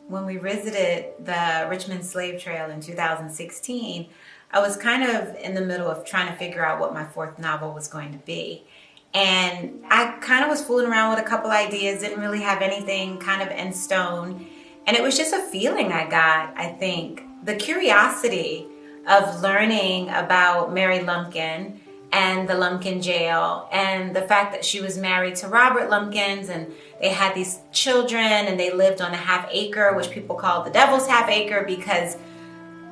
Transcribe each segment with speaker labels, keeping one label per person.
Speaker 1: When we visited the Richmond Slave Trail in 2016, I was kind of in the middle of trying to figure out what my fourth novel was going to be. And I kind of was fooling around with a couple ideas, didn't really have anything kind of in stone. And it was just a feeling I got, I think. The curiosity of learning about Mary Lumpkin and the Lumpkin jail, and the fact that she was married to Robert Lumpkins, and they had these children, and they lived on a half acre, which people call the devil's half acre, because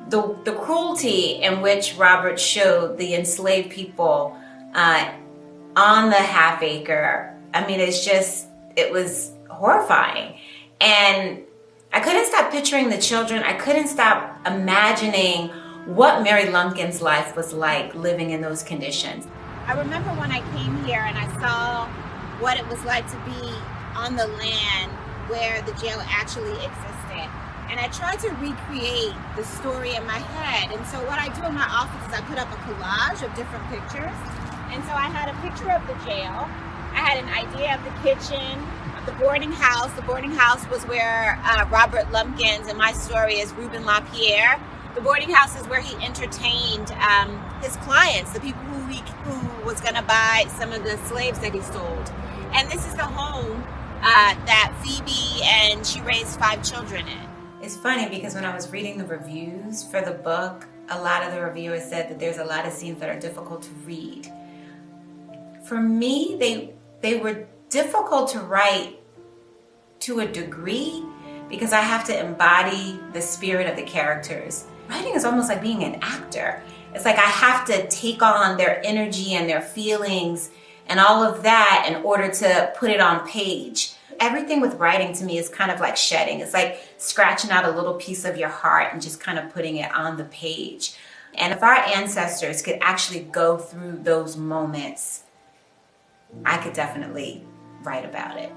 Speaker 1: the cruelty in which Robert showed the enslaved people on the half acre. I mean, it was horrifying. And I couldn't stop picturing the children. I couldn't stop imagining what Mary Lumpkin's life was like living in those conditions.
Speaker 2: I remember when I came here and I saw what it was like to be on the land where the jail actually existed. And I tried to recreate the story in my head. And so what I do in my office is I put up a collage of different pictures. And so I had a picture of the jail. I had an idea of the kitchen, of the boarding house. The boarding house was where Robert Lumpkins, and my story is Reuben LaPierre. The boarding house is where he entertained his clients, the people who was going to buy some of the slaves that he sold. And this is the home that Phoebe and she raised 5 children in.
Speaker 1: It's funny because when I was reading the reviews for the book, a lot of the reviewers said that there's a lot of scenes that are difficult to read. For me, they were difficult to write to a degree because I have to embody the spirit of the characters. Writing is almost like being an actor. It's like I have to take on their energy and their feelings and all of that in order to put it on page. Everything with writing to me is kind of like shedding. It's like scratching out a little piece of your heart and just kind of putting it on the page. And if our ancestors could actually go through those moments, I could definitely write about it.